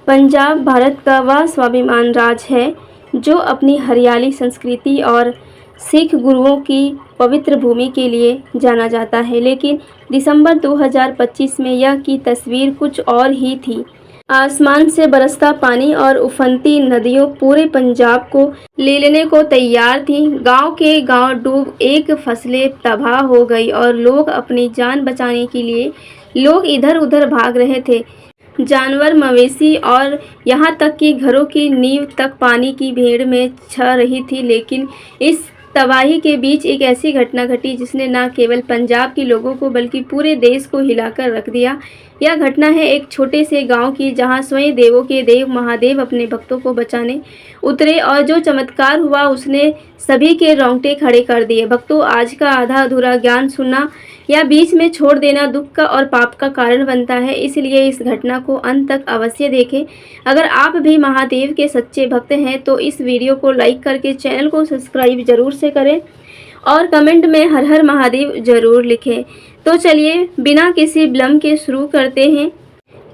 पंजाब भारत का वह स्वाभिमान राज्य है जो अपनी हरियाली संस्कृति और सिख गुरुओं की पवित्र भूमि के लिए जाना जाता है। लेकिन दिसंबर 2025 में यह की तस्वीर कुछ और ही थी। आसमान से बरसता पानी और उफनती नदियों पूरे पंजाब को ले लेने को तैयार थी। गांव के गांव डूब, एक फसलें तबाह हो गई और लोग अपनी जान बचाने के लिए इधर उधर भाग रहे थे। जानवर, मवेशी और यहाँ तक कि घरों की नींव तक पानी की भेड़ में छा रही थी। लेकिन इस तबाही के बीच एक ऐसी घटना घटी जिसने न केवल पंजाब के लोगों को बल्कि पूरे देश को हिलाकर रख दिया। यह घटना है एक छोटे से गांव की, जहां स्वयं देवों के देव महादेव अपने भक्तों को बचाने उतरे और जो चमत्कार हुआ उसने सभी के रोंगटे खड़े कर दिए। भक्तों, आज का आधा अधूरा ज्ञान सुनना या बीच में छोड़ देना दुख का और पाप का कारण बनता है, इसलिए इस घटना को अंत तक अवश्य देखें। अगर आप भी महादेव के सच्चे भक्त हैं तो इस वीडियो को लाइक करके चैनल को सब्सक्राइब जरूर से करें और कमेंट में हर हर महादेव जरूर लिखें। तो चलिए बिना किसी विलंब के शुरू करते हैं।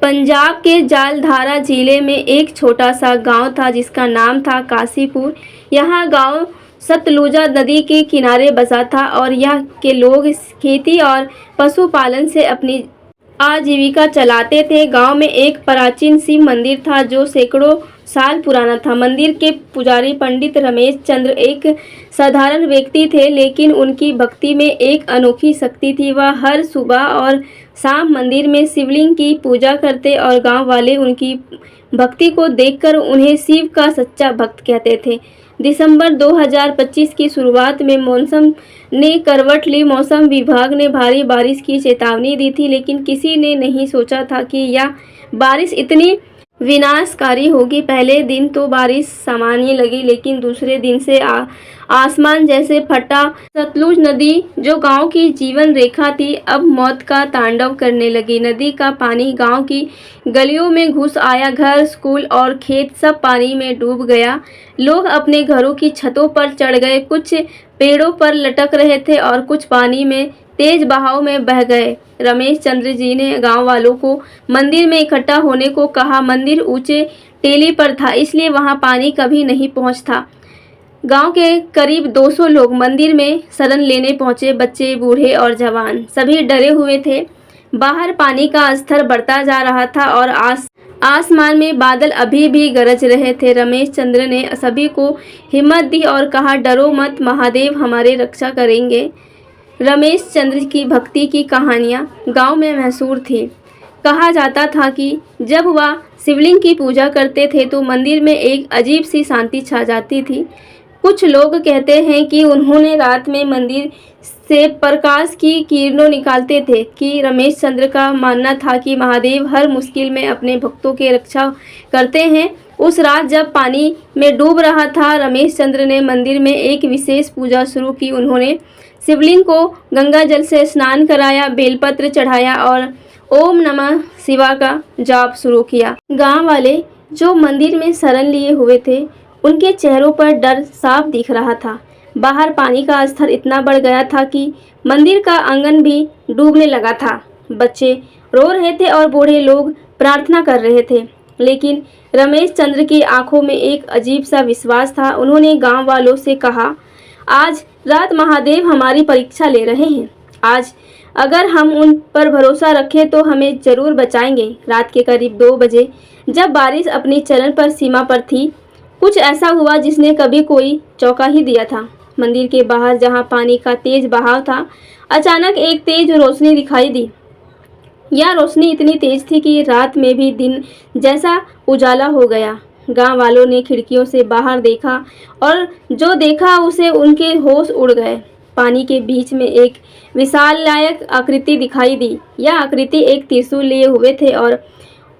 पंजाब के जालधारा जिले में एक छोटा सा गांव था जिसका नाम था काशीपुर। यहाँ गांव सतलुजा नदी के किनारे बसा था और यहाँ के लोग खेती और पशुपालन से अपनी आजीविका चलाते थे। गांव में एक प्राचीन शिव मंदिर था जो सैकड़ों साल पुराना था। मंदिर के पुजारी पंडित रमेश चंद्र एक साधारण व्यक्ति थे, लेकिन उनकी भक्ति में एक अनोखी शक्ति थी। वह हर सुबह और शाम मंदिर में शिवलिंग की पूजा करते और गांव वाले उनकी भक्ति को देखकर उन्हें शिव का सच्चा भक्त कहते थे। दिसंबर 2025 की शुरुआत में मौसम ने करवट ली। मौसम विभाग ने भारी बारिश की चेतावनी दी थी, लेकिन किसी ने नहीं सोचा था कि यह बारिश इतनी विनाशकारी होगी। पहले दिन तो बारिश सामान्य लगी, लेकिन दूसरे दिन से आसमान जैसे फटा। सतलुज नदी जो गांव की जीवन रेखा थी अब मौत का तांडव करने लगी। नदी का पानी गांव की गलियों में घुस आया। घर, स्कूल और खेत सब पानी में डूब गया। लोग अपने घरों की छतों पर चढ़ गए, कुछ पेड़ों पर लटक रहे थे और कुछ पानी में तेज बहाव में बह गए। रमेश चंद्र जी ने गांव वालों को मंदिर में इकट्ठा होने को कहा। मंदिर ऊंचे टेली पर था, इसलिए वहां पानी कभी नहीं पहुंचता। गांव के करीब 200 लोग मंदिर में शरण लेने पहुंचे। बच्चे, बूढ़े और जवान सभी डरे हुए थे। बाहर पानी का स्तर बढ़ता जा रहा था और आसमान में बादल अभी भी गरज रहे थे। रमेश चंद्र ने सभी को हिम्मत दी और कहा, डरो मत, महादेव हमारे रक्षा करेंगे। रमेश चंद्र की भक्ति की कहानियाँ गांव में मशहूर थी। कहा जाता था कि जब वह शिवलिंग की पूजा करते थे तो मंदिर में एक अजीब सी शांति छा जाती थी। कुछ लोग कहते हैं कि उन्होंने रात में मंदिर से प्रकाश की किरणें निकालते थे। कि रमेश चंद्र का मानना था कि महादेव हर मुश्किल में अपने भक्तों की रक्षा करते हैं। उस रात जब पानी में डूब रहा था, रमेश चंद्र ने मंदिर में एक विशेष पूजा शुरू की। उन्होंने शिवलिंग को गंगा जल से स्नान कराया, बेलपत्र चढ़ाया और ओम नमः शिवाय का जाप शुरू किया। गांव वाले जो मंदिर में शरण लिए हुए थे उनके चेहरों पर डर साफ दिख रहा था। बाहर पानी का स्तर इतना बढ़ गया था कि मंदिर का आंगन भी डूबने लगा था। बच्चे रो रहे थे और बूढ़े लोग प्रार्थना कर रहे थे, लेकिन रमेश चंद्र की आंखों में एक अजीब सा विश्वास था। उन्होंने गांव वालों से कहा, आज रात महादेव हमारी परीक्षा ले रहे हैं। आज अगर हम उन पर भरोसा रखें तो हमें जरूर बचाएंगे। रात के करीब 2 बजे जब बारिश अपनी चरम पर सीमा पर थी, कुछ ऐसा हुआ जिसने कभी कोई चौंका ही दिया था। मंदिर के बाहर जहां पानी का तेज बहाव था, अचानक एक तेज रोशनी दिखाई दी। यह रोशनी इतनी तेज थी कि रात में भी दिन जैसा उजाला हो गया। गांव वालों ने खिड़कियों से बाहर देखा और जो देखा उसे उनके होश उड़ गए। पानी के बीच में एक विशालकाय आकृति दिखाई दी। यह आकृति एक त्रिशूल लिए हुए थे और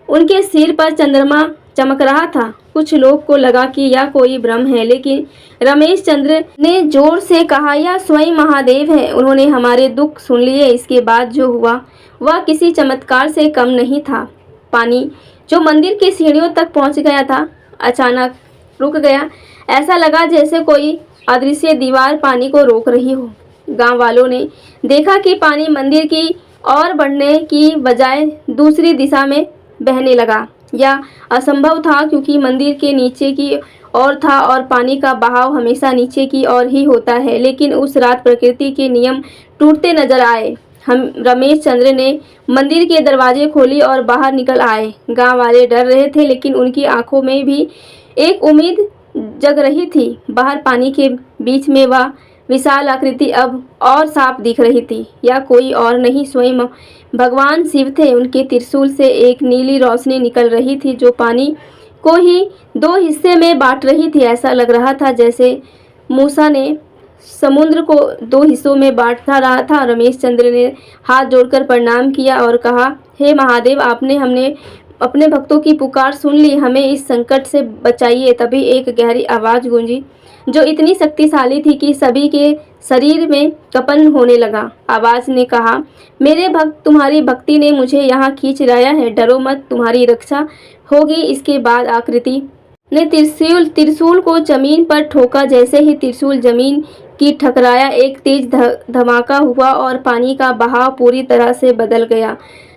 उनके सिर पर चंद्रमा चमक रहा था। कुछ लोग को लगा कि यह कोई भ्रम है, लेकिन रमेश चंद्र ने जोर से कहा, यह स्वयं महादेव है। उन्होंने हमारे दुख सुन लिए। इसके बाद जो हुआ वह किसी चमत्कार से कम नहीं था। पानी जो मंदिर की सीढ़ियों तक पहुंच गया था, अचानक रुक गया। ऐसा लगा जैसे कोई अदृश्य दीवार पानी को रोक रही हो। गांव वालों ने देखा कि पानी मंदिर की ओर बढ़ने की बजाय दूसरी दिशा में बहने लगा। यह असंभव था क्योंकि मंदिर के नीचे की ओर था और पानी का बहाव हमेशा नीचे की ओर ही होता है। लेकिन उस रात प्रकृति के नियम टूटते नजर आए। हम रमेश चंद्र ने मंदिर के दरवाजे खोली और बाहर निकल आए। गांव वाले डर रहे थे लेकिन उनकी आंखों में भी एक उम्मीद जग रही थी। बाहर पानी के बीच में वह विशाल आकृति अब और साफ दिख रही थी। यह कोई और नहीं, स्वयं भगवान शिव थे। उनके त्रिशूल से एक नीली रोशनी निकल रही थी जो पानी को ही दो हिस्से में बांट रही थी। ऐसा लग रहा था जैसे मूसा ने समुद्र को दो हिस्सों में बांटता रहा था। रमेश चंद्र ने हाथ जोड़कर प्रणाम किया और कहा, हे महादेव, आपने हमने अपने भक्तों की पुकार सुन ली, हमें इस संकट से बचाइए। तभी एक गहरी आवाज़ गूंजी जो इतनी शक्तिशाली थी कि सभी के शरीर में कंपन होने लगा। आवाज़ ने कहा, मेरे भक्त, तुम्हारी भक्ति ने मुझे यहाँ खींच लाया है, डरो मत, तुम्हारी रक्षा होगी। इसके बाद आकृति ने त्रिशूल को जमीन पर ठोका। जैसे ही त्रिशूल जमीन की टकराया, एक तेज धमाका हुआ और पानी का बहाव पूरी तरह से बदल गया।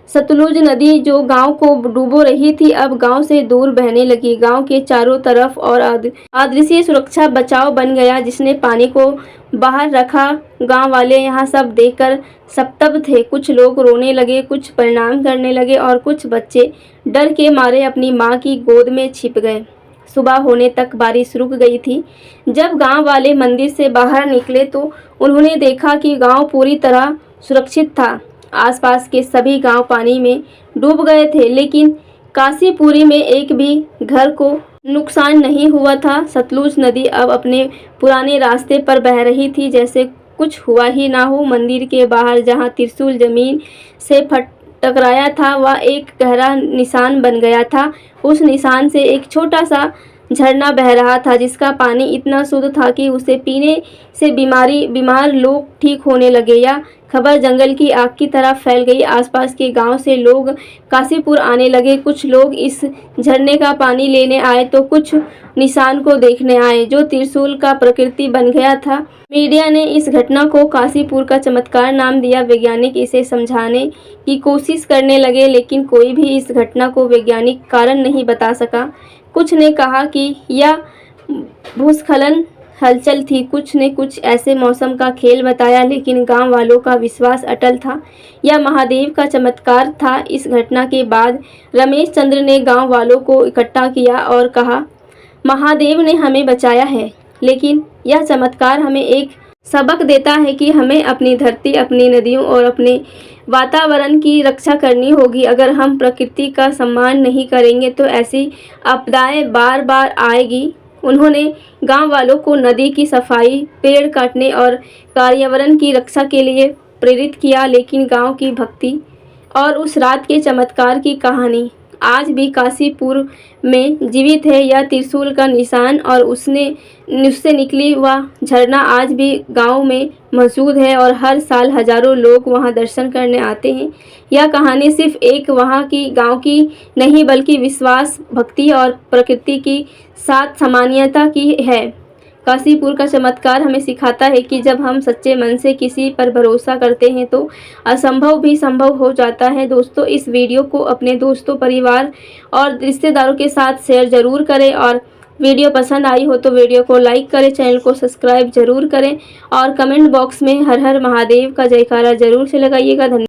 सतलुज नदी जो गांव को डुबो रही थी अब गांव से दूर बहने लगी। गांव के चारों तरफ और अदृश्य सुरक्षा बचाव बन गया जिसने पानी को बाहर रखा। गांव वाले यहाँ सब देखकर स्तब्ध थे। कुछ लोग रोने लगे, कुछ प्रणाम करने लगे और कुछ बच्चे डर के मारे अपनी माँ की गोद में छिप गए। सुबह होने तक बारिश रुक गई थी। जब गांव वाले मंदिर से बाहर निकले तो उन्होंने देखा कि गांव पूरी तरह सुरक्षित था। आसपास के सभी गांव पानी में डूब गए थे लेकिन काशीपुरी में एक भी घर को नुकसान नहीं हुआ था। सतलुज नदी अब अपने पुराने रास्ते पर बह रही थी जैसे कुछ हुआ ही ना हो। मंदिर के बाहर जहां त्रिशूल जमीन से टकराया था वह एक गहरा निशान बन गया था। उस निशान से एक छोटा सा झरना बह रहा था जिसका पानी इतना शुद्ध था कि उसे पीने से बीमार लोग ठीक होने लगे। यह खबर जंगल की आग की तरह फैल गई। आसपास के गांव से लोग काशीपुर आने लगे। कुछ लोग इस झरने का पानी लेने आए तो कुछ निशान को देखने आए जो त्रिशूल का प्रकृति बन गया था। मीडिया ने इस घटना को काशीपुर का चमत्कार नाम दिया। वैज्ञानिक इसे समझाने की कोशिश करने लगे लेकिन कोई भी इस घटना को वैज्ञानिक कारण नहीं बता सका। कुछ ने कहा कि यह भूस्खलन हलचल थी, कुछ ने कुछ ऐसे मौसम का खेल बताया, लेकिन गांव वालों का विश्वास अटल था। यह महादेव का चमत्कार था। इस घटना के बाद रमेश चंद्र ने गांव वालों को इकट्ठा किया और कहा, महादेव ने हमें बचाया है, लेकिन यह चमत्कार हमें एक सबक देता है कि हमें अपनी धरती, अपनी नदियों और अपने वातावरण की रक्षा करनी होगी। अगर हम प्रकृति का सम्मान नहीं करेंगे तो ऐसी आपदाएं बार बार आएगी। उन्होंने गांव वालों को नदी की सफाई, पेड़ काटने और पर्यावरण की रक्षा के लिए प्रेरित किया। लेकिन गांव की भक्ति और उस रात के चमत्कार की कहानी आज भी काशीपुर में जीवित है। यह त्रिशूल का निशान और उससे निकली वह झरना आज भी गांव में मौजूद है और हर साल हजारों लोग वहां दर्शन करने आते हैं। यह कहानी सिर्फ एक वहां की गांव की नहीं बल्कि विश्वास, भक्ति और प्रकृति की साथ सामान्यता की है। काशीपुर का चमत्कार हमें सिखाता है कि जब हम सच्चे मन से किसी पर भरोसा करते हैं तो असंभव भी संभव हो जाता है। दोस्तों, इस वीडियो को अपने दोस्तों, परिवार और रिश्तेदारों के साथ शेयर ज़रूर करें और वीडियो पसंद आई हो तो वीडियो को लाइक करें, चैनल को सब्सक्राइब जरूर करें और कमेंट बॉक्स में हर हर महादेव का जयकारा जरूर से लगाइएगा। धन्यवाद।